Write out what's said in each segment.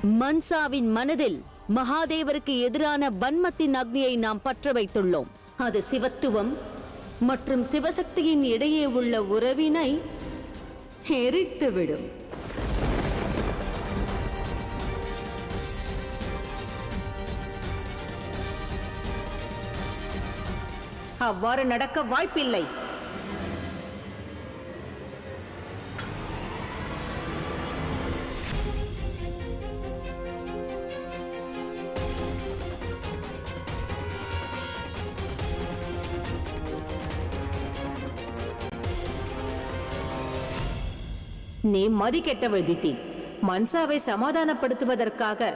மன்சாவின் மனதில் மகாதேவருக்கு எதிரான வன்மத்தின் அக்னியை நாம் பற்ற வைத்துள்ளோம். அது சிவத்துவம் மற்றும் சிவசக்தியின் இடையே உள்ள உறவினை எரித்துவிடும். அவ்வாறு நடக்க வாய்ப்பில்லை. நீ மதி கெட்டவள் தித்தி. மன்சாவை சமாதானப்படுத்துவதற்காக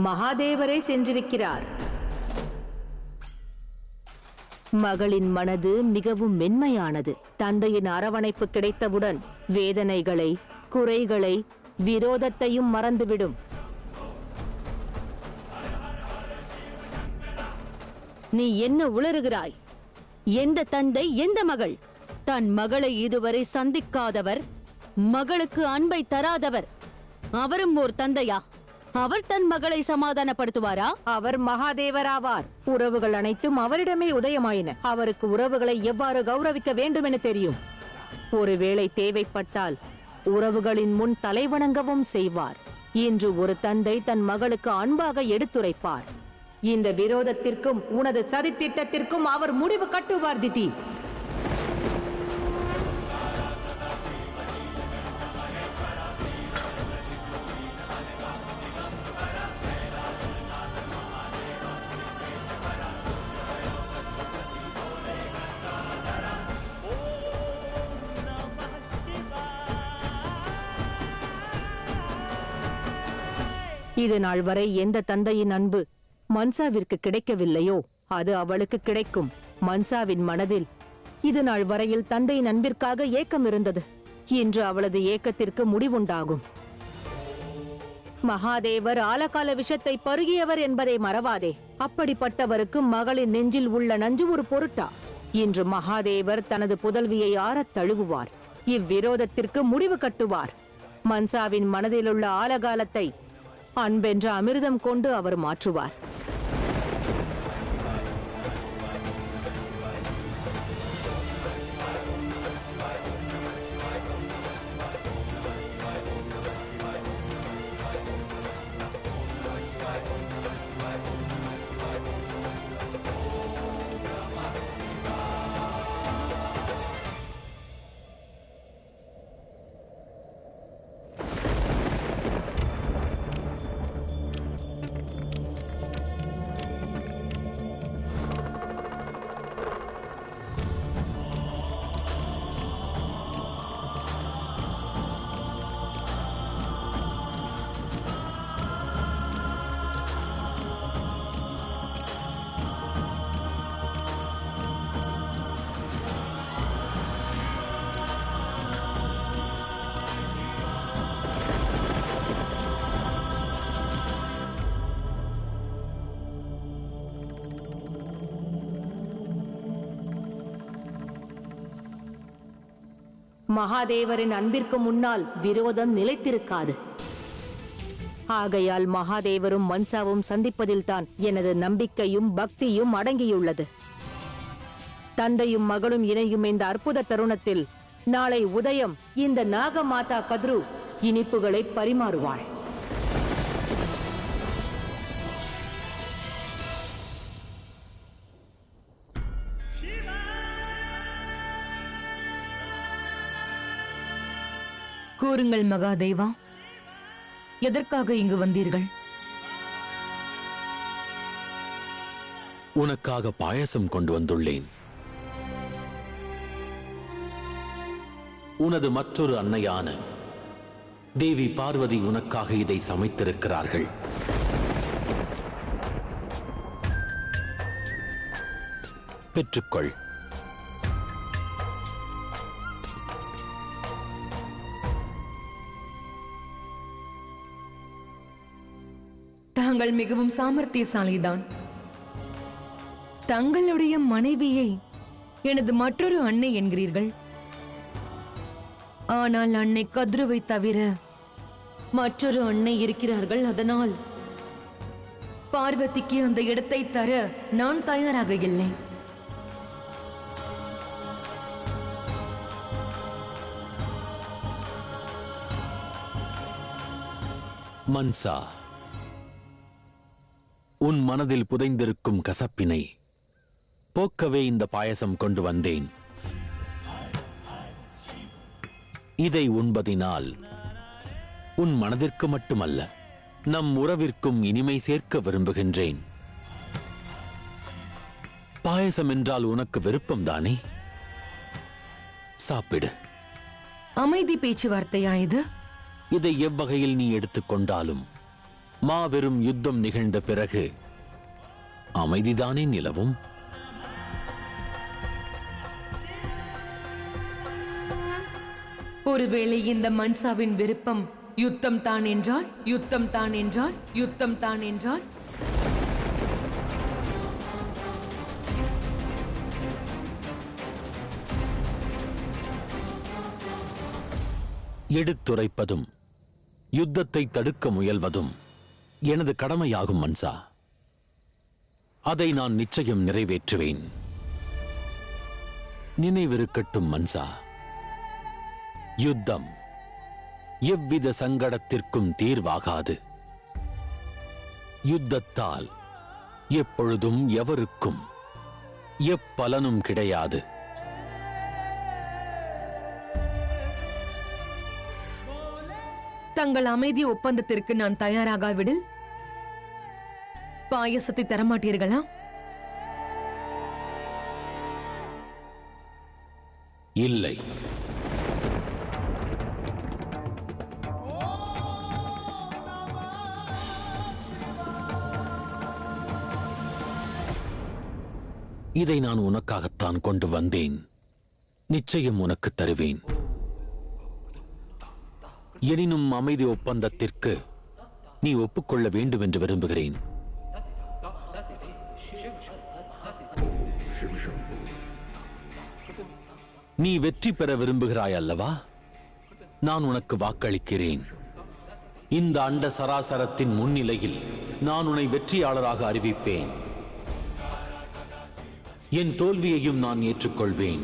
மகாதேவரே சென்றிருக்கிறார். மகளின் மனது மிகவும் மென்மையானது. தந்தையின் அரவணைப்பு கிடைத்தவுடன் வேதனைகளை, குறைகளை, விரோதத்தையும் மறந்துவிடும். நீ என்ன உளறுகிறாய்? எந்த தந்தை, எந்த மகள்? தன் மகளை இதுவரை சந்திக்காதவர், மகளுக்கு அன்பை தராதவர், அவரும் ஓர் தந்தையா? அவர் தன் மகளை சமாதானப்படுத்துவாரா? அவர் மகாதேவராவார். உறவுகள் அனைத்தும் அவரிடமே உதயமாயின. அவருக்கு உறவுகளை எவ்வாறு கௌரவிக்க வேண்டும் என தெரியும். ஒருவேளை தேவைப்பட்டால் உறவுகளின் முன் தலைவணங்கவும் செய்வார். இன்று ஒரு தந்தை தன் மகளுக்கு அன்பாக எடுத்துரைப்பார். இந்த விரோதத்திற்கும் உனது சதித்திட்டத்திற்கும் அவர் முடிவு கட்டுவார் திதி. இது நாள் வரை எந்த தந்தையின் அன்பு மன்சாவிற்கு கிடைக்கவில்லையோ அது அவளுக்கு கிடைக்கும். மன்சாவின் மனதில் இது நாள் வரையில் தந்தையின் அன்பிற்காக ஏக்கம் இருந்தது. இன்று அவளது ஏக்கத்திற்கு முடிவுண்டாகும். மகாதேவர் ஆலகால விஷத்தை பருகியவர் என்பதை மறவாதே. அப்படிப்பட்டவருக்கு மகளின் நெஞ்சில் உள்ள நஞ்சு ஒரு பொருட்டா? இன்று மகாதேவர் தனது புதல்வியை ஆறத் தழுவுவார். இவ்விரோதத்திற்கு முடிவு கட்டுவார். மன்சாவின் மனதிலுள்ள ஆலகாலத்தை அன்பென்ற அமிர்தம் கொண்டு அவர் மாற்றுவார். மகாதேவரின் அன்பிற்கு முன்னால் விரோதம் நிலைத்திருக்காது. ஆகையால் மகாதேவரும் மன்சாவும் சந்திப்பதில்தான் எனது நம்பிக்கையும் பக்தியும் அடங்கியுள்ளது. தந்தையும் மகளும் இணையும் இந்த அற்புத தருணத்தில் நாளை உதயம் இந்த நாகமாதா கத்ரு இனிப்புகளை பரிமாறுவாள். கூறுங்கள் மகாதேவா, எதற்காக இங்கு வந்தீர்கள்? உனக்காக பாயசம் கொண்டு வந்துள்ளேன். உனது மற்றொரு அன்னையான தேவி பார்வதி உனக்காக இதை சமைத்திருக்கிறார்கள். பெற்றுக்கொள். தாங்கள் மிகவும் சாமர்த்தியசாலிதான். தங்களுடைய மனைவியை எனது மற்றொரு அன்னை என்கிறீர்கள். ஆனால் அன்னை கத்ருவை தவிர மற்றொரு அன்னை இருக்கிறார்கள். அதனால் பார்வதிக்கு அந்த இடத்தை தர நான் தயாராக இல்லை. மன்சா, உன் மனதில் புதைந்திருக்கும் கசப்பினை போக்கவே இந்த பாயசம் கொண்டு வந்தேன். இதை உண்பதினால் உன் மனதிற்கு மட்டுமல்ல, நம் உறவிற்கும் இனிமை சேர்க்க விரும்புகின்றேன். பாயசம் என்றால் உனக்கு விருப்பம்தானே? சாப்பிடு. அமைதி பேச்சுவார்த்தையா இது? இதை எவ்வகையில் நீ எடுத்துக்கொண்டாலும் மாபெரும் யுத்தம் நிகழ்ந்த பிறகு அமைதிதானே நிலவும். ஒருவேளை இந்த மன்சாவின் விருப்பம் யுத்தம் தான் என்றால், யுத்தம் தான் என்றால், யுத்தம் தான் என்றால், எடுத்துரைப்பதும் யுத்தத்தை தடுக்க முயல்வதும் எனது கடமையாகும் மன்சா. அதை நான் நிச்சயம் நிறைவேற்றுவேன். நினைவிருக்கட்டும் மன்சா, யுத்தம் எவ்வித சங்கடத்திற்கும் தீர்வாகாது. யுத்தத்தால் எப்பொழுதும் எவருக்கும் எப்பலனும் கிடையாது. தங்கள் அமைதி ஒப்பந்தத்திற்கு நான் தயாராகாவிடில் பாயசத்தை தரமாட்டீர்களா? இல்லை. இதை நான் உனக்காகத்தான் கொண்டு வந்தேன். நிச்சயம் உனக்கு தருவேன். எனினும் அமைதி ஒப்பந்தத்திற்கு நீ ஒப்புக்கொள்ள வேண்டும் என்று விரும்புகிறேன். நீ வெற்றி பெற விரும்புகிறாய் அல்லவா? நான் உனக்கு வாக்களிக்கிறேன். இந்த அண்ட சராசரத்தின் முன்னிலையில் நான் உன்னை வெற்றியாளராக அறிவிப்பேன். என் தோல்வியையும் நான் ஏற்றுக்கொள்வேன்.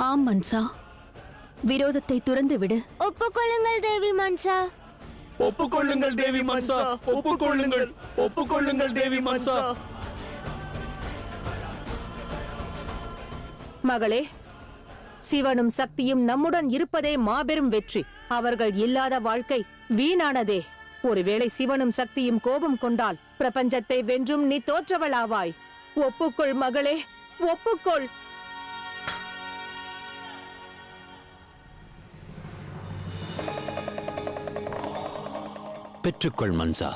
ஆம் மன்சா, விரோதத்தை துறந்து விடு. ஒப்புக்கொள்ளுங்கள் தேவி மன்சா. ஒப்புக்கொள்ளுங்கள் தேவி மன்சா. ஒப்புக்கொள்ளுங்கள், ஒப்புக்கொள்ளுங்கள் தேவி மன்சா. மகளே, சிவனும் சக்தியும் நம்முடன் இருப்பதே மாபெரும் வெற்றி. அவர்கள் இல்லாத வாழ்க்கை வீணானதே. ஒருவேளை சிவனும் சக்தியும் கோபம் கொண்டால் பிரபஞ்சத்தை வென்றும் நீ தோற்றவளாவாய். ஒப்புக்கொள் மகளே, ஒப்புக்கொள். பெற்றுக்கொள் மன்சா.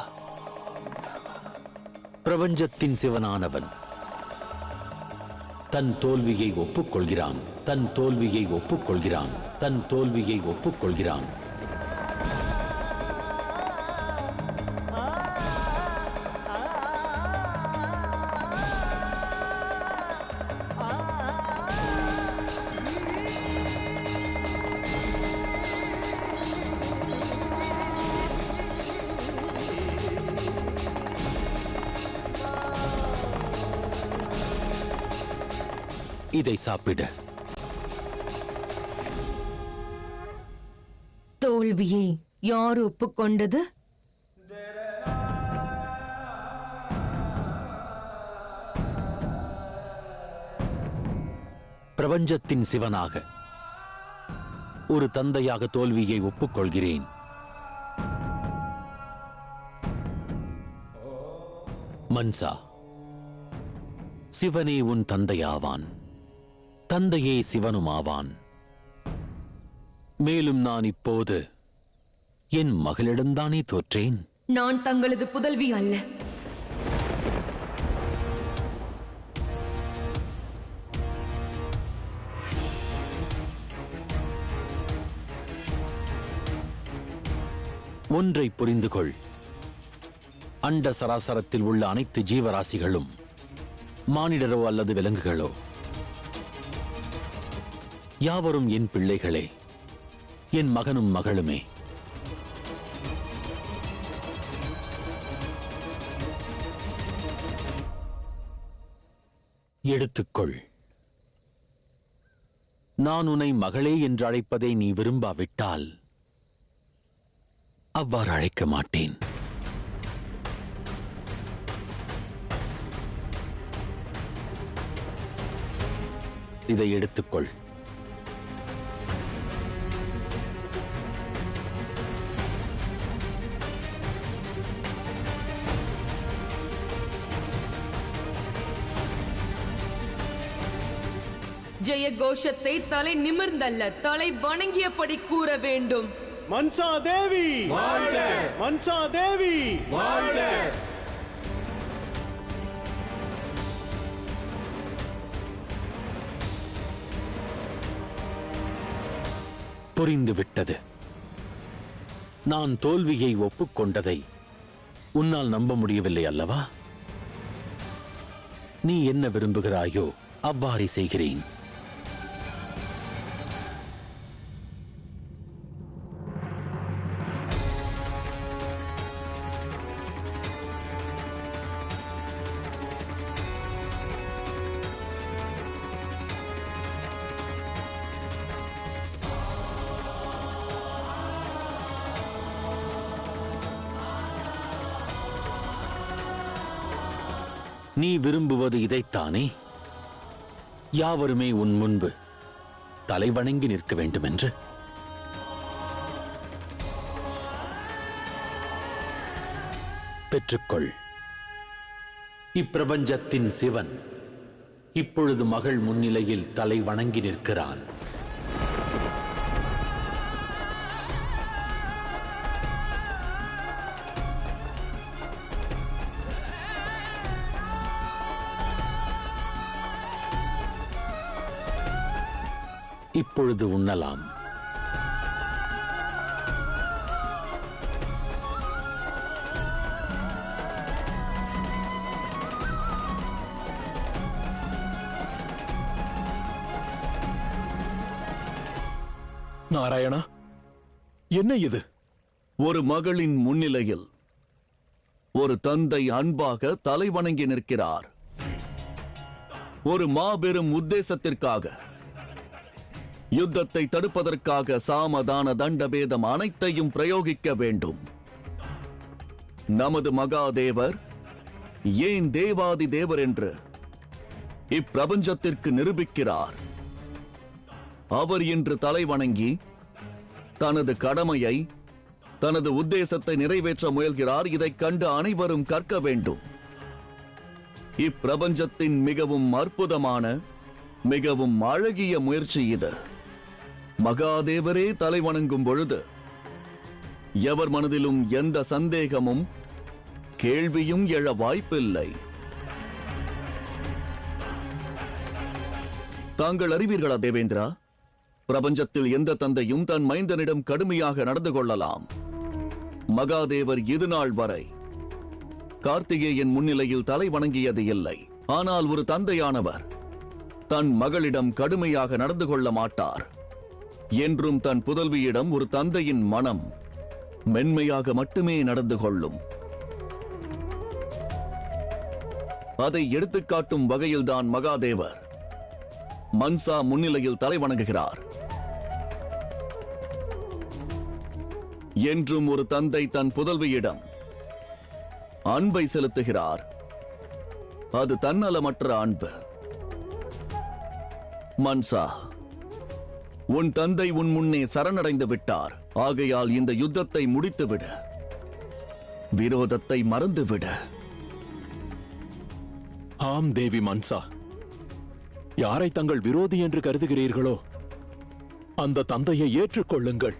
பிரபஞ்சத்தின் சிவனானவன் தன் தோல்வியை ஒப்புக்கொள்கிறான். தன் தோல்வியை ஒப்புக்கொள்கிறான். தன் தோல்வியை ஒப்புக்கொள்கிறான். இதை சாப்பிடு. தோல்வியை யார் ஒப்புக்கொண்டது? பிரபஞ்சத்தின் சிவனாக ஒரு தந்தையாக தோல்வியை ஒப்புக்கொள்கிறேன். மன்சா, சிவனே உன் தந்தையாவான். தந்தையே சிவனுமாவான். மேலும் நான் இப்போது என் மகளிடம்தானே தோற்றேன். நான் தங்களது புதல்வி அல்ல. ஒன்றை புரிந்து கொள். அண்ட சராசரத்தில் உள்ள அனைத்து ஜீவராசிகளும் மானிடரோ அல்லது விலங்குகளோ யாவரும் என் பிள்ளைகளே, என் மகனும் மகளுமே. எடுத்துக்கொள். நான் உன்னை மகளே என்று அழைப்பதை நீ விரும்பாவிட்டால் அவ்வாறு அழைக்க மாட்டேன். இதை எடுத்துக்கொள். ஜெய கோஷத்தை தலை நிமிர்ந்தல்ல, தலை வணங்கியபடி கூற வேண்டும். மன்சா தேவி வாழ்க! மன்சா தேவி வாழ்க! புரிந்துவிட்டது. நான் தோல்வியை ஒப்புக்கொண்டதை உன்னால் நம்ப முடியவில்லை அல்லவா? நீ என்ன விரும்புகிறாயோ அவ்வாறே செய்கிறேன். நீ விரும்புவது இதைத்தானே? யாவருமே உன் முன்பு தலை வணங்கி நிற்க வேண்டுமென்று. பெற்றுக்கொள். இப்பிரபஞ்சத்தின் சிவன் இப்பொழுது மகள் முன்னிலையில் தலை வணங்கி நிற்கிறான். இப்பொழுது உண்ணலாம். நாராயணா, என்ன இது? ஒரு மகளின் முன்னிலையில் ஒரு தந்தை அன்பாக தலை வணங்கி நிற்கிறார். ஒரு மாபெரும் உத்தேசத்திற்காக, யுத்தத்தை தடுப்பதற்காக சாமதான தண்டபேதம் அனைத்தையும் பிரயோகிக்க வேண்டும். நமது மகாதேவர் ஏன் தேவாதி தேவர் என்று இப்பிரபஞ்சத்திற்கு நிரூபிக்கிறார். அவர் இன்று தலை வணங்கி தனது கடமையை, தனது உத்தேசத்தை நிறைவேற்ற முயல்கிறார். இதைக் கண்டு அனைவரும் கற்க வேண்டும். இப்பிரபஞ்சத்தின் மிகவும் அற்புதமான, மிகவும் அழகிய முயற்சி இது. மகாதேவரே தலை வணங்கும் பொழுது எவர் மனதிலும் எந்த சந்தேகமும் கேள்வியும் எழ வாய்ப்பில்லை. தாங்கள் அறிவீர்களா தேவேந்திரா? பிரபஞ்சத்தில் எந்த தந்தையும் தன் மைந்தனிடம் கடுமையாக நடந்து கொள்ளலாம். மகாதேவர் இதுநாள் வரை கார்த்திகேயன் முன்னிலையில் தலை வணங்கியது இல்லை. ஆனால் ஒரு தந்தையானவர் தன் மகளிடம் கடுமையாக நடந்து கொள்ள மாட்டார். என்றும் தன் புதல்வியிடம் ஒரு தந்தையின் மனம் மென்மையாக மட்டுமே நடந்து கொள்ளும். அதை எடுத்துக்காட்டும் வகையில்தான் மகாதேவர் மன்சா முன்னிலையில் தலை வணங்குகிறார். என்றும் ஒரு தந்தை தன் புதல்வியிடம் அன்பை செலுத்துகிறார். அது தன்னலமற்ற அன்பு. மன்சா, உன் தந்தை உன் முன்னே சரணடைந்து விட்டார். ஆகையால் இந்த யுத்தத்தை முடித்துவிடு. விரோதத்தை மறந்துவிடு. ஆம் தேவி மன்சா, யாரை தங்கள் விரோதி என்று கருதுகிறீர்களோ அந்த தந்தையை ஏற்றுக்கொள்ளுங்கள்.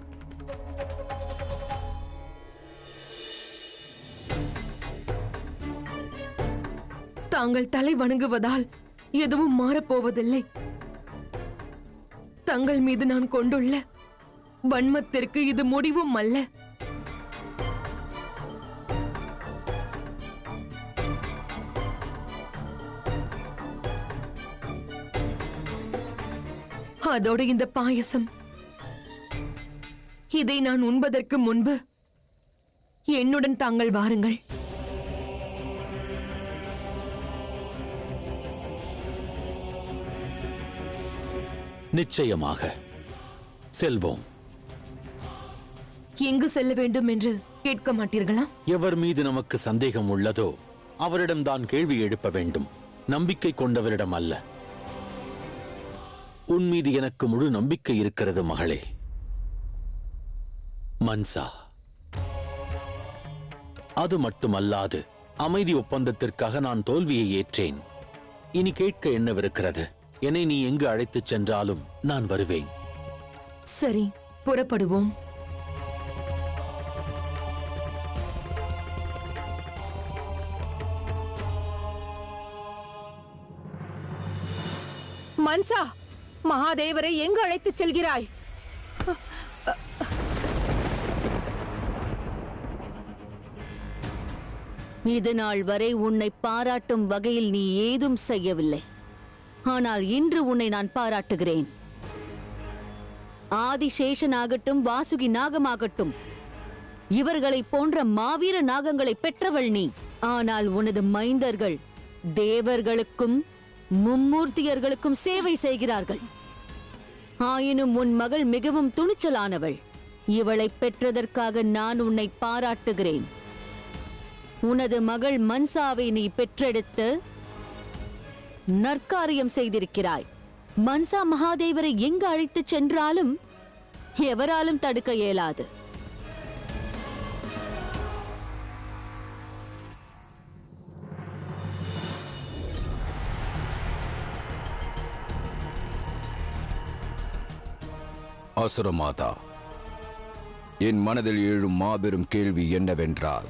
தாங்கள் தலை வணங்குவதால் எதுவும் மாறப்போவதில்லை. தங்கள் மீது நான் கொண்டுள்ள வன்மத்திற்கு இது முடிவும் அல்ல. அதோடு இந்த பாயசம். இதை நான் உண்பதற்கு முன்பு என்னுடன் தாங்கள் வாருங்கள். நிச்சயமாக செல்வோம். எங்கு செல்ல வேண்டும் என்று கேட்க மாட்டீர்களா? எவர் மீது நமக்கு சந்தேகம் உள்ளதோ அவரிடம்தான் கேள்வி எழுப்ப வேண்டும், நம்பிக்கை கொண்டவரிடம் அல்ல. உன் மீது எனக்கு முழு நம்பிக்கை இருக்கிறது மகளே. மன்சா, அது மட்டுமல்லாது அமைதி ஒப்பந்தத்திற்காக நான் தோல்வியை ஏற்றேன். இனி கேட்க என்னவிருக்கிறது? என்னை நீ எங்கு அழைத்துச் சென்றாலும் நான் வருவேன். சரி, புறப்படுவோம். மன்சா, மகாதேவரை எங்கு அழைத்துச் செல்கிறாய்? இது நாள் வரை உன்னை பாராட்டும் வகையில் நீ ஏதும் செய்யவில்லை. ஆனால் இன்று உன்னை நான் பாராட்டுகிறேன். ஆதிசேஷனாகட்டும் வாசுகி நாகமாகட்டும், இவர்களை போன்ற மாவீர நாகங்களை பெற்றவள் நீ. ஆனால் உனது மைந்தர்கள் தேவர்களுக்கும் மும்மூர்த்தியர்களுக்கும் சேவை செய்கிறார்கள். ஆயினும் உன் மகள் மிகவும் துணிச்சலானவள். இவளை பெற்றதற்காக நான் உன்னை பாராட்டுகிறேன். உனது மகள் மன்சாவை நீ பெற்றெடுத்து நற்காரியம் செய்திருக்கிறாய். மன்சா மகாதேவரை எங்கு அழைத்துச் சென்றாலும் எவராலும் தடுக்க இயலாது. அசுரமாதா, என் மனதில் எழும் மாபெரும் கேள்வி என்னவென்றால்,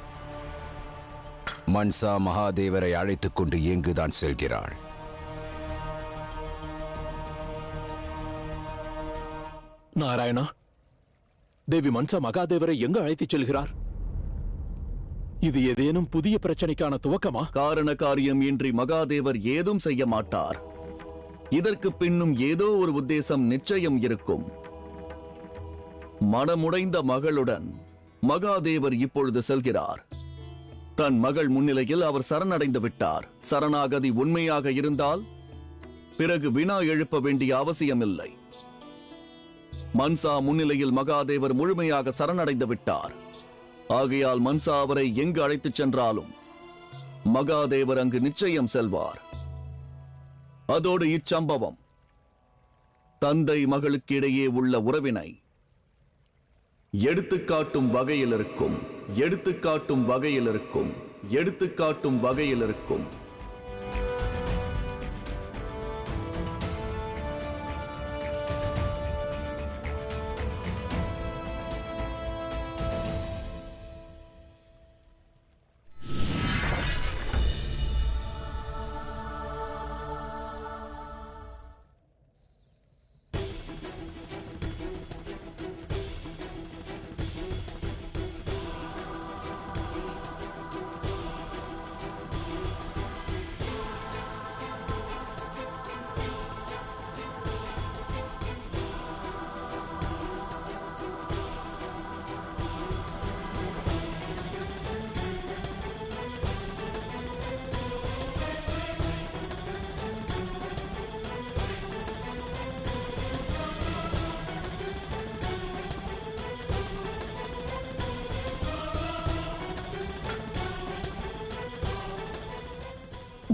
மன்சா மகாதேவரை அழைத்துக் கொண்டு எங்குதான் செல்கிறாள்? நாராயணா, தேவி மன்சா மகாதேவரை எங்கு அழைத்துச் செல்கிறார்? இது ஏதேனும் புதிய பிரச்சனைக்கான துவக்கமா? காரண காரியம் இன்றி மகாதேவர் ஏதும் செய்ய மாட்டார். இதற்கு பின்னும் ஏதோ ஒரு உத்தேசம் நிச்சயம் இருக்கும். மனமுடைந்த மகளுடன் மகாதேவர் இப்பொழுது செல்கிறார். தன் மகள் முன்னிலையில் அவர் சரணடைந்து விட்டார். சரணாகதி உண்மையாக இருந்தால் பிறகு வினா எழுப்ப வேண்டிய அவசியமில்லை. மன்சா முன்னிலையில் மகாதேவர் முழுமையாக சரணடைந்து விட்டார். ஆகையால் மன்சா அவரை எங்கு அழைத்துச் சென்றாலும் மகாதேவர் அங்கு நிச்சயம் செல்வார். அதோடு இச்சம்பவம் தந்தை மகளுக்கு இடையே உள்ள உறவினை எடுத்துக்காட்டும் வகையில் இருக்கும். எடுத்துக்காட்டும் வகையில் இருக்கும். எடுத்துக்காட்டும் வகையில் இருக்கும்.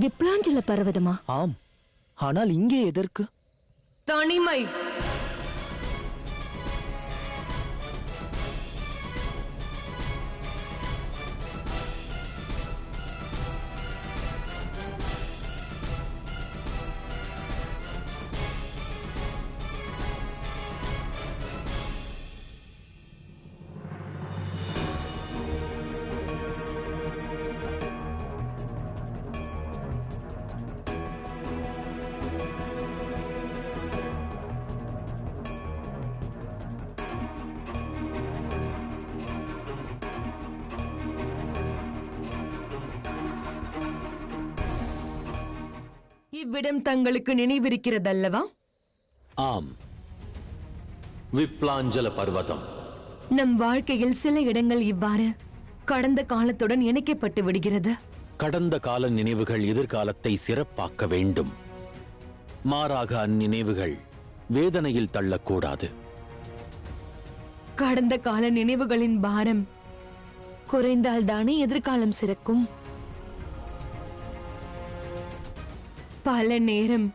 விப்ளாஞ்சல பர்வதமா? ஆம், ஆனால் இங்கே எதற்கு? தனிமை. இவ்விடம் தங்களுக்கு நினைவிருக்கிறதல்லவா? ஆம், விப்லாஞ்சல பர்வதம். நம் வாழ்க்கையில் சில இடங்கள் இவ்வாறு கடந்த காலத்துடன் இணைக்கப்பட்டு விடுகிறது. கடந்த கால நினைவுகள் எதிர்காலத்தை சிறப்பாக்க வேண்டும். மாறாக அந்நினைவுகள் வேதனையில் தள்ளக்கூடாது. கடந்த கால நினைவுகளின் பாரம் குறைந்தால்தானே எதிர்காலம் சிறக்கும். பல நேரம்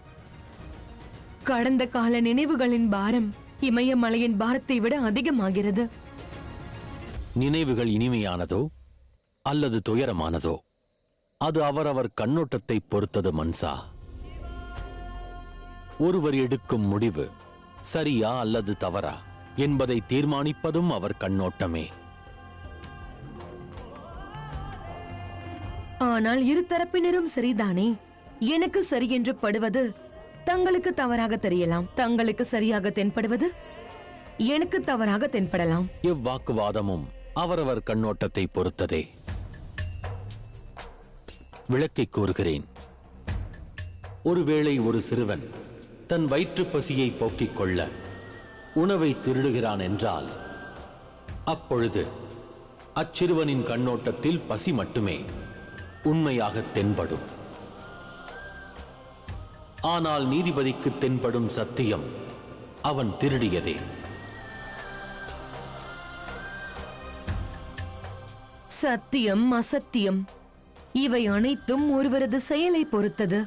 கடந்த கால நினைவுகளின் பாரம் இமயமலையின் பாரத்தை விட அதிகமாகிறது. நினைவுகள் இனிமையானதோ அல்லது துயரமானதோ அது அவரவர் கண்ணோட்டத்தை பொறுத்தது மன்சா. ஒருவர் எடுக்கும் முடிவு சரியா அல்லது தவறா என்பதை தீர்மானிப்பதும் அவர் கண்ணோட்டமே. ஆனால் இரு தரப்பினரும் சரிதானே. எனக்கு சரி என்று படுவது தங்களுக்கு தவறாக தெரியலாம், தங்களுக்கு சரியாக தென்படுவது எனக்கு தவறாக தென்படலாம். இவ்வாக்குவாதமும் அவரவர் கண்ணோட்டத்தை பொறுத்ததே. விளக்கிக் கூறுகிறேன். ஒருவேளை ஒரு சிறுவன் தன் வயிற்றுப் பசியை போக்கிக் கொள்ள உணவை திருடுகிறான் என்றால் அப்பொழுது அச்சிறுவனின் கண்ணோட்டத்தில் பசி மட்டுமே உண்மையாக தென்படும். ஆனால் நீதிபதிக்கு தென்படும் சத்தியம் அவன் திருடியதே. சத்தியம், அசத்தியம் இவை அனைத்தும் ஒருவரது செயலை பொறுத்தது.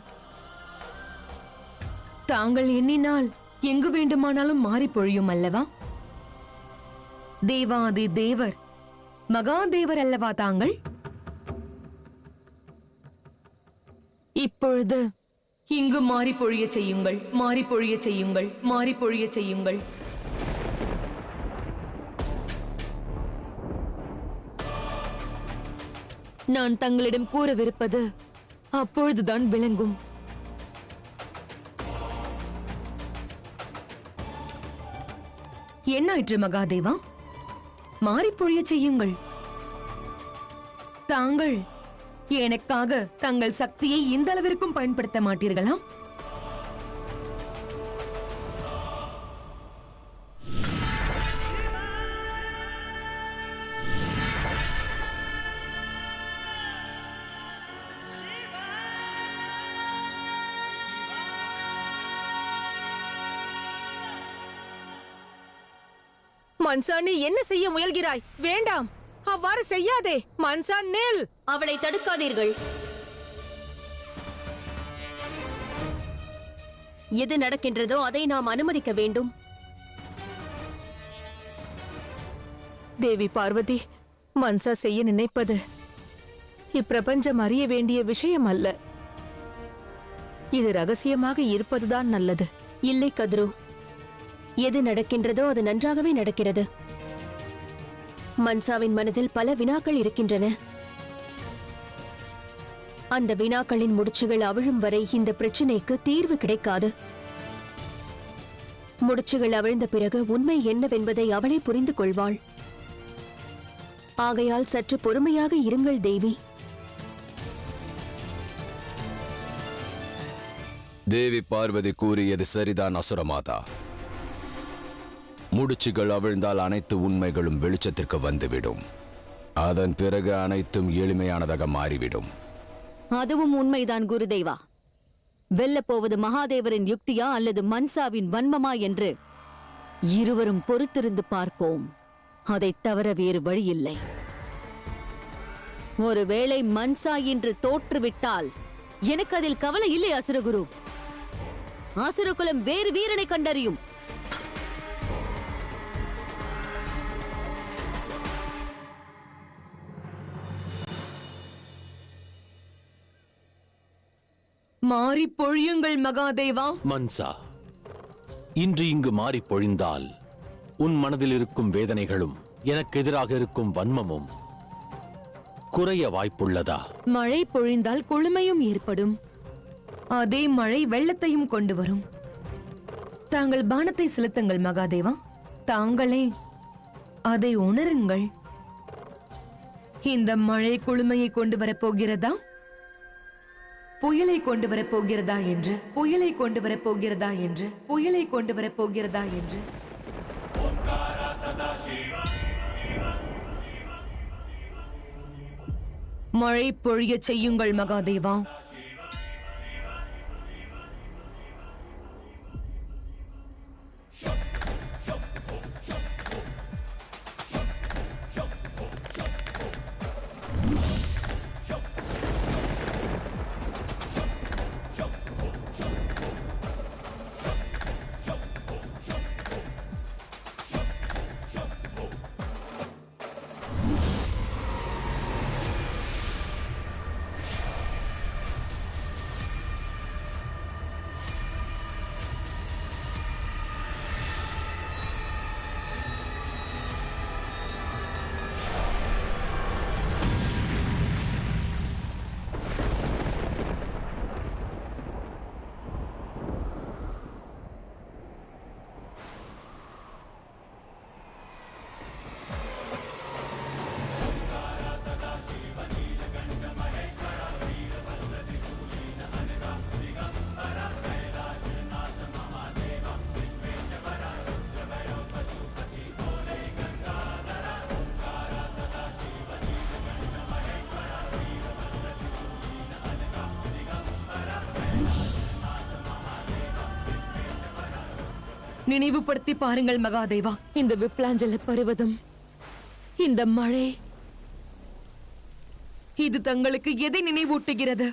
தாங்கள் எண்ணினால் எங்கு வேண்டுமானாலும் மாறி பொழியும் அல்லவா? தேவாதி தேவர் மகாதேவர் அல்லவா தாங்கள்? இப்பொழுது இங்கு மாறி பொழிய செய்யுங்கள், மாறி பொழிய செய்யுங்கள், மாறி பொழிய செய்யுங்கள். நான் தங்களிடம் கூறவிருப்பது அப்பொழுதுதான் விளங்கும். என்னாயிற்று மகாதேவா? மாறி பொழிய செய்யுங்கள். தாங்கள் எனக்காக தங்கள் சக்தியை இந்த அளவிற்கும் பயன்படுத்த மாட்டீர்களா? மன்சா, நீ என்ன செய்ய முயல்கிறாய்? வேண்டாம், அவ்வாறு செய்யாதே. மன்சா, நில். அவளை தடுக்காதீர்கள். எது நடக்கின்றதோ அதை நாம் அனுமதிக்க வேண்டும். தேவி பார்வதி, மன்சா செய்ய நினைப்பது இப்பிரபஞ்சம் அறிய வேண்டிய விஷயம் அல்ல. இது ரகசியமாக இருப்பதுதான் நல்லது. இல்லை கத்ரு, எது நடக்கின்றதோ அது நன்றாகவே நடக்கிறது. மன்சாவின் மனதில் பல வினாக்கள் இருக்கின்றன. அந்த வினாக்களின் முடிச்சுகள் அவிழும் வரை இந்த பிரச்சினைக்கு தீர்வு கிடைக்காது. முடிச்சுகள் அவிழ்ந்த பிறகு உண்மை என்னவென்பதை அவளே புரிந்து கொள்வாள். ஆகையால் சற்று பொறுமையாக இருங்கள் தேவி. தேவி பார்வதி கூறியது சரிதான் அசுரமாதா. முடிச்சுகள் அவிழ்ந்தால் அனைத்து உண்மைகளும் வெளிச்சத்திற்கு வந்துவிடும். அதன் பிறகு அனைத்தும் எளிமையானதாக மாறிவிடும். அதுவும் உண்மைதான் குருதேவா. வெல்லப்போவது மகாதேவரின் யுக்தியா அல்லது மன்சாவின் வன்மமா என்று இருவரும் பொறுத்திருந்து பார்ப்போம். அதைத் தவிர வேறு வழியில்லை. ஒருவேளை மன்சா இன்று தோற்றுவிட்டால் எனக்கு அதில் கவலை இல்லை அசுரகுரு. அசுரகுலம் வேறு வீரனை கண்டறியும். மாறி பொழியுங்கள் மகாதேவா. மன்சா, இன்று இங்கு மாறி பொழிந்தால் உன் மனதில் இருக்கும் வேதனைகளும் எனக்கு எதிராக இருக்கும் வன்மமும் குறைய வாய்ப்புள்ளதா? மழை பொழிந்தால் குளுமையும் ஏற்படும். அதே மழை வெள்ளத்தையும் கொண்டு வரும். தாங்கள் பானத்தை செலுத்துங்கள் மகாதேவா. தாங்களே அதை உணருங்கள். இந்த மழை குளுமையை கொண்டு வரப்போகிறதா, புயலை கொண்டு வரப்போகிறதா என்று, புயலை கொண்டு வரப்போகிறதா என்று, புயலை கொண்டு வரப்போகிறதா என்று மழை பொழியச் செய்யுங்கள் மகாதேவா. நினைவுபடுத்தி பாருங்கள் மகாதேவா. இந்த விப்லாஞ்சல பருவதம், இந்த மழை, இது தங்களுக்கு எதை நினைவூட்டுகிறது?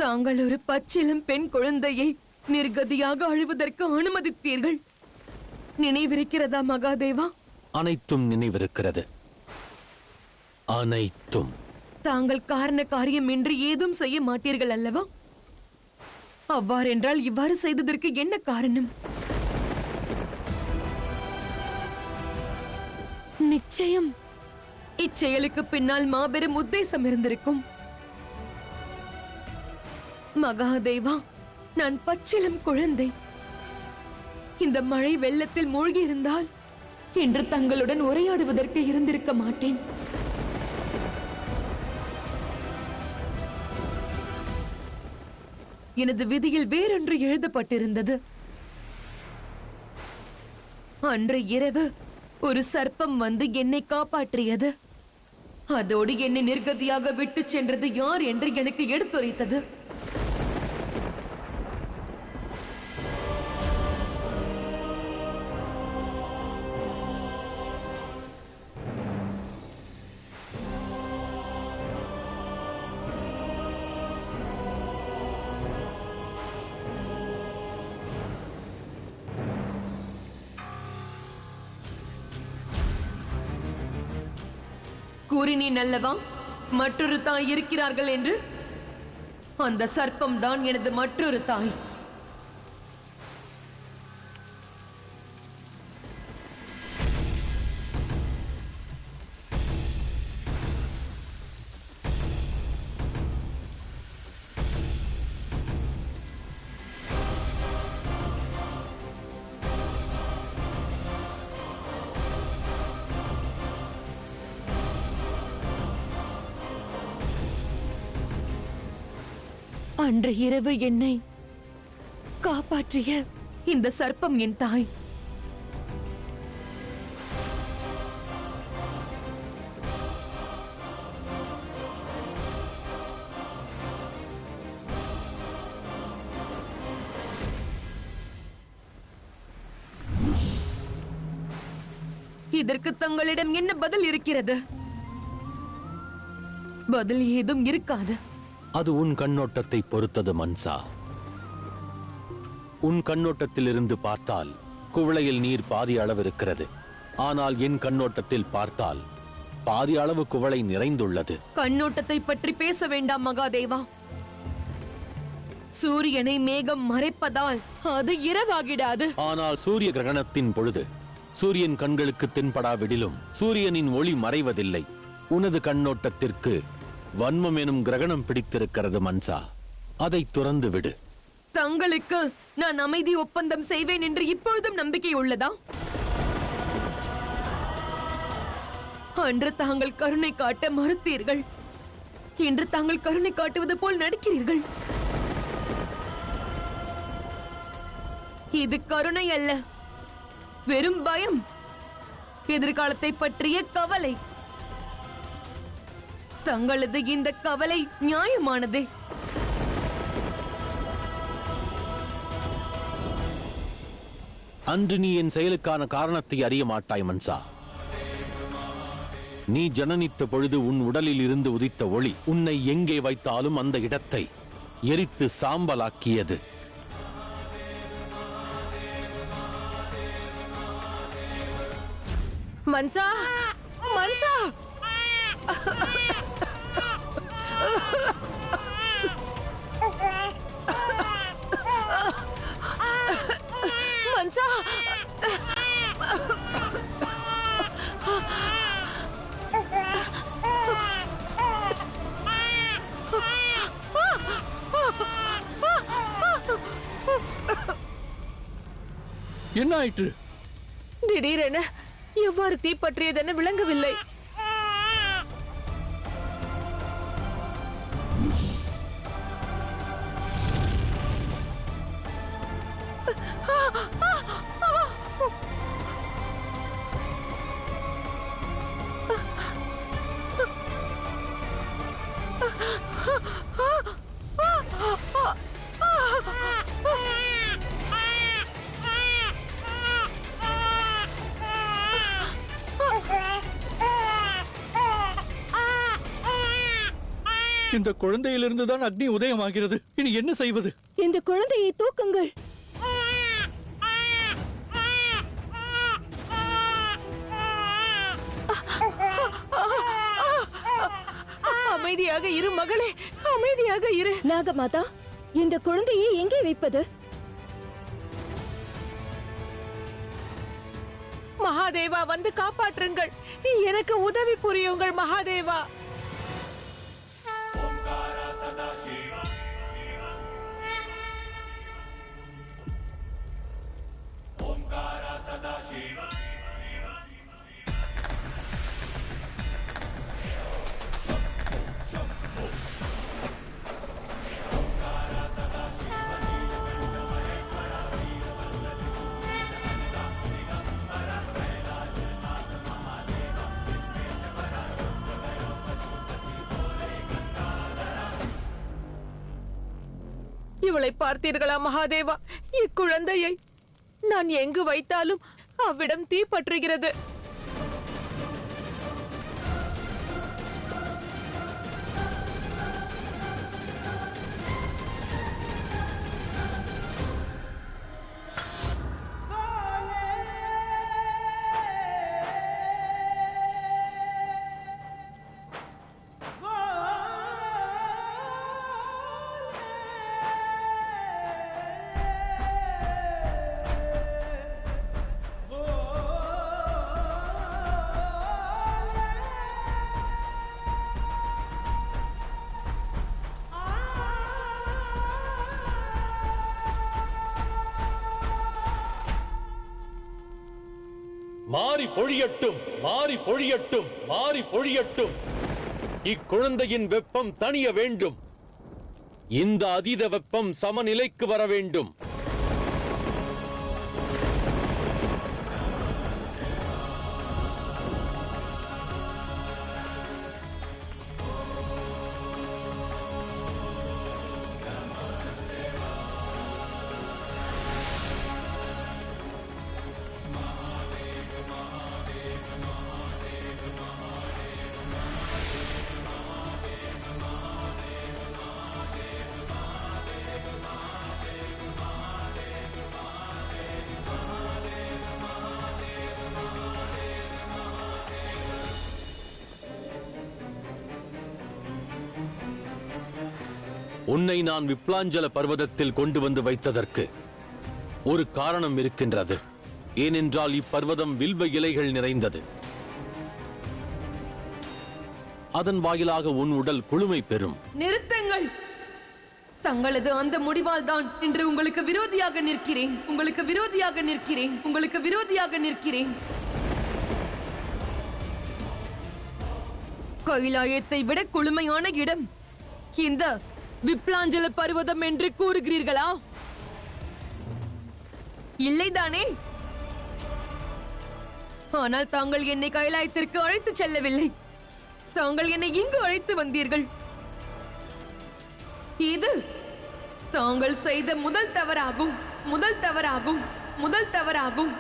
தாங்கள் ஒரு பச்சிளம் பெண் குழந்தையை நிர்கதியாக அழுவதற்கு அனுமதித்தீர்கள். நினைவிருக்கிறதா மகாதேவா? அனைத்தும் நினைவிருக்கிறது. அனைத்தும். தாங்கள் காரண காரியமின்றி ஏதும் செய்ய மாட்டீர்கள் அல்லவா? அவ்வாறென்றால் இவ்வாறு செய்ததற்கு என்ன காரணம்? நிச்சயம் இச்செயலுக்கு பின்னால் மாபெரும் உத்தேசம் இருந்திருக்கும். மகாதேவா, நான் பச்சிளம் குழந்தை. இந்த மழை வெள்ளத்தில் மூழ்கி இருந்தால் இன்று தங்களுடன் உரையாடுவதற்கு இருந்திருக்க மாட்டேன். எனது விதியில் வேறொன்று எழுதப்பட்டிருந்தது. அன்று இரவு ஒரு சர்ப்பம் வந்து என்னை காப்பாற்றியது. அதோடு என்னை நிர்கதியாக விட்டு சென்றது யார் என்று எனக்கு எடுத்துரைத்தது. கூறினேன் அல்லவா, மற்றொரு தாய் இருக்கிறார்கள் என்று? அந்த சர்ப்பம் தான் எனது மற்றொரு தாய். அன்று இரவு என்னை காப்பாற்றிய இந்த சர்ப்பம் என் தாய். இதற்கு தங்களிடம் என்ன பதில் இருக்கிறது? பதில் ஏதும் இருக்காது. அது உன் கண்ணோட்டத்தை பொறுத்தது மன்சா. உன் கண்ணோட்டத்திலிருந்து பார்த்தால் குவளையில் நீர் பாதி அளவு இருக்கிறது. ஆனால் என் கண்ணோட்டத்தில் பார்த்தால் பாதி அளவு குவளை நிறைந்துள்ளது. கண்ணோட்டத்தை பற்றி பேச வேண்டாம் மகாதேவா. சூரியனை மேகம் மறைப்பதால் அது இரவாகிடாது. ஆனால் சூரிய கிரகணத்தின் பொழுது சூரியன் கண்களுக்கு தென்படாவிடிலும் சூரியனின் ஒளி மறைவதில்லை. உனது கண்ணோட்டத்திற்கு வன்மம் எனும் கிரகணம் பிடித்திருக்கிறது மன்சா. அதை துறந்து விடு. தங்களுக்கு நான் அமைதி ஒப்பந்தம் செய்வேன் என்று இப்பொழுதும் நம்பிக்கை உள்ளதா? அன்று தாங்கள் கருணை காட்ட மறுத்தீர்கள். இன்று தாங்கள் கருணை காட்டுவது போல் நடிக்கிறீர்கள். இது கருணை அல்ல, வெறும் பயம். எதிர்காலத்தை பற்றிய கவலை. தங்களது இந்த கவலை நியாயமானதே. அன்று நீ என் செயலுக்கான காரணத்தை அறிய மாட்டாய் மன்சா. நீ ஜனனித்த பொழுது உன் உடலில் இருந்து உதித்த ஒளி உன்னை எங்கே வைத்தாலும் அந்த இடத்தை எரித்து சாம்பலாக்கியது. மன்சா, மன்சா! மன்சா! என்ன ஆயிற்று? திடீரென எவ்வாறு தீப்பற்றியதென விளங்கவில்லை. இந்த குழந்தையிலிருந்துதான் அக்னி உதயமாகிறது. இனி என்ன செய்வது? இந்த குழந்தையை தூக்குங்கள். அமைதியாக இரு மகளே, அமைதியாக இரு. நாகமாதா, இந்த குழந்தையை எங்கே வைப்பது? மகாதேவா, வந்து காப்பாற்றுங்கள். எனக்கு உதவி புரியுங்கள் மகாதேவா. இவளை பார்த்தீர்களா மகாதேவா? இக்குழந்தையை நான் எங்கு வைத்தாலும் அவ்விடம் தீப்பற்றுகிறது. மாறி பொழியட்டும், மாறி பொழியட்டும், மாறி பொழியட்டும். இக்குழந்தையின் வெப்பம் தணிய வேண்டும். இந்த அதீத வெப்பம் சமநிலைக்கு வர வேண்டும். உன்னை நான் விப்லாஞ்சல பர்வதத்தில் கொண்டு வந்து வைத்ததற்கு ஒரு காரணம் இருக்கின்றது. ஏனென்றால் இப்பர்வதம் வில்வ இலைகள் நிறைந்தது. அதன் வாயிலாக உன் உடல் குளுமை பெறும். நிறுத்துங்கள். தங்களது அந்த முடிவால் தான் இன்று உங்களுக்கு விரோதியாக நிற்கிறேன். உங்களுக்கு விரோதியாக நிற்கிறேன். உங்களுக்கு விரோதியாக நிற்கிறேன். கைலாயத்தை விட குளுமையான இடம் இந்த விப்லாஞ்சல பர்வதம் என்று கூறுகிறீர்களா? இல்லைதானே? ஆனால் தாங்கள் என்னை கைலாயத்திற்கு அழைத்து செல்லவில்லை. தாங்கள் என்னை இங்கு அழைத்து வந்தீர்கள். இது தாங்கள் செய்த முதல் தவறாகும். முதல் தவறாகும். முதல் தவறாகும்.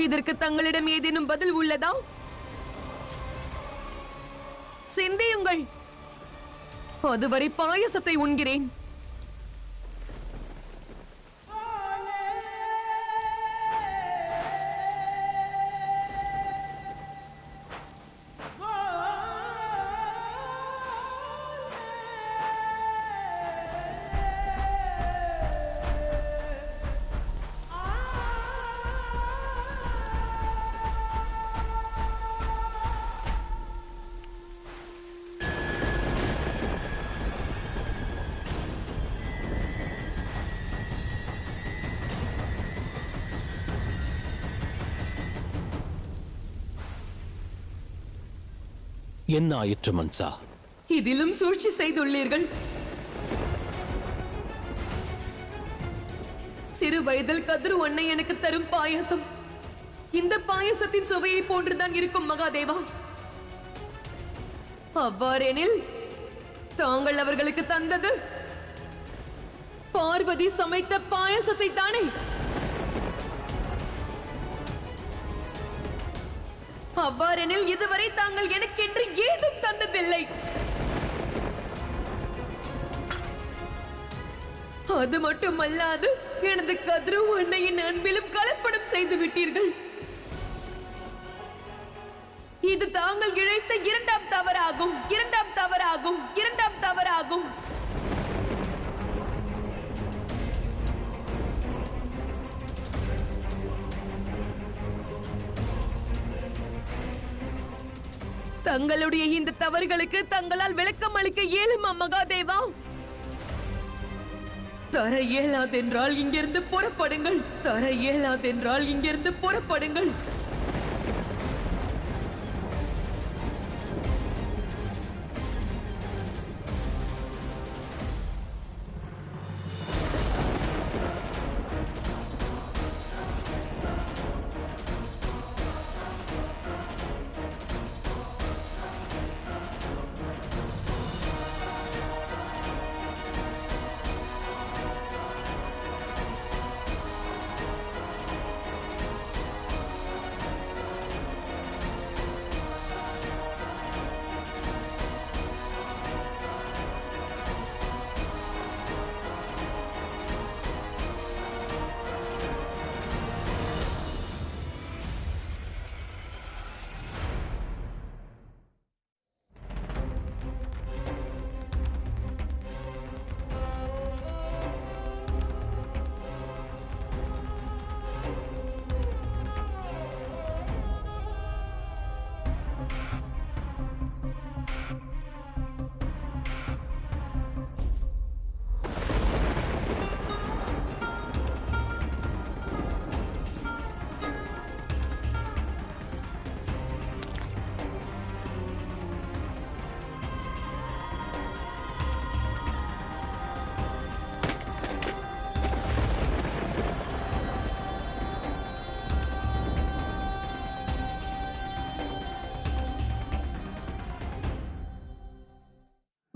இதற்கு தங்களிடம் ஏதேனும் பதில் உள்ளதா? சிந்தியுங்கள். அதுவரை பாயசத்தை உண்கிறேன். என்ன ஆயிற்று மன்சா? இதிலும் சூழ்ச்சி செய்துள்ளீர்கள். சிறு வயதில் கதிரு அன்னை எனக்கு தரும் பாயசம் இந்த பாயசத்தின் சுவையை போன்றுதான் இருக்கும் மகாதேவா. அவ்வாறெனில் தாங்கள் அவர்களுக்கு தந்தது பார்வதி சமைத்த பாயசத்தை தானே? அவ்வாறெனில் இதுவரை தாங்கள் எனக்கென்று ஏதும் தந்ததில்லை. அது மட்டுமல்லாது எனது கதிரு அன்னையின் அன்பிலும் கலப்படம் செய்து விட்டீர்கள். இது தாங்கள் இழைத்த இரண்டாம் தவறாகும். இரண்டாம் தவறாகும். இரண்டாம் தவறாகும். தங்களுடைய இந்த தவறுகளுக்கு தங்களால் விளக்கம் அளிக்க இயலுமா மகாதேவா? தர இயலாதென்றால் இங்கிருந்து புறப்படுங்கள். தர இயலாதென்றால் இங்கிருந்து புறப்படுங்கள்.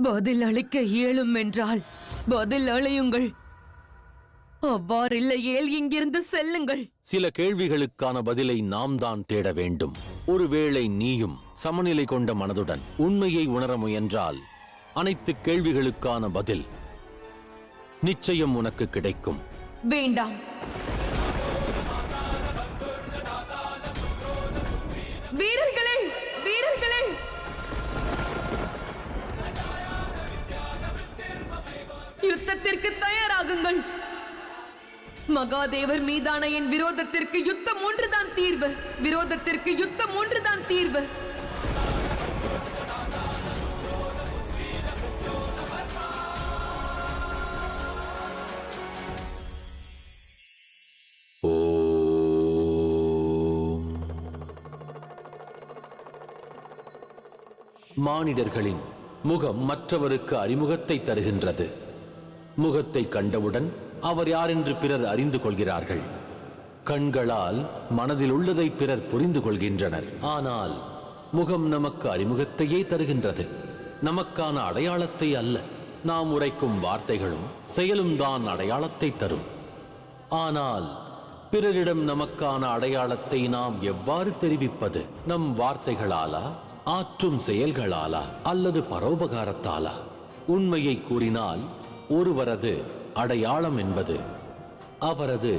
பதில் அளிக்க இயலும் என்றால் பதில் அளியுங்கள். அவ்வாறில்லையேல் இங்கிருந்து செல்லுங்கள். சில கேள்விகளுக்கான பதிலை நாம் தான் தேட வேண்டும். ஒருவேளை நீயும் சமநிலை கொண்ட மனதுடன் உண்மையை உணர முயன்றால் அனைத்து கேள்விகளுக்கான பதில் நிச்சயம் உனக்கு கிடைக்கும். வேண்டாம். வீரர்களே, வீரர்களே, யுத்தத்திற்கு தயாராகுங்கள். மகாதேவர் மீதான என் விரோதத்திற்கு யுத்தம் ஒன்றுதான் தீர்வு. விரோதத்திற்கு யுத்தம் ஒன்றுதான் தீர்வு. மானிடர்களின் முகம் மற்றவருக்கு அறிமுகத்தை தருகின்றது. முகத்தை கண்டவுடன் அவர் யார் என்று பிறர் அறிந்து கொள்கிறார்கள். கண்களால் மனதில் உள்ளதை பிறர் புரிந்து கொள்கின்றனர். ஆனால் முகம் நமக்கு அறிமுகத்தையே தருகின்றது, நமக்கான அடையாளத்தை அல்ல. நாம் உரைக்கும் வார்த்தைகளும் செயலும் தான் அடையாளத்தை தரும். ஆனால் பிறரிடம் நமக்கான அடையாளத்தை நாம் எவ்வாறு தெரிவிப்பது? நம் வார்த்தைகளாலா, ஆற்றும் செயல்களாலா, அல்லது பரோபகாரத்தாலா? உண்மையை கூறினால் ஒருவரது அடையாளம் என்பது அவரது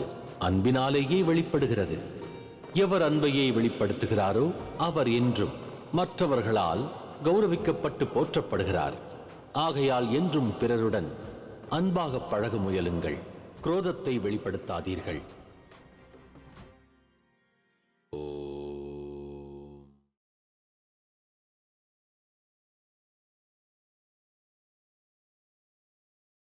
அன்பினாலேயே வெளிப்படுகிறது. எவர் அன்பையே வெளிப்படுத்துகிறாரோ அவர் என்றும் மற்றவர்களால் கௌரவிக்கப்பட்டு போற்றப்படுகிறார். ஆகையால் என்றும் பிறருடன் அன்பாக பழக முயலுங்கள். குரோதத்தை வெளிப்படுத்தாதீர்கள்.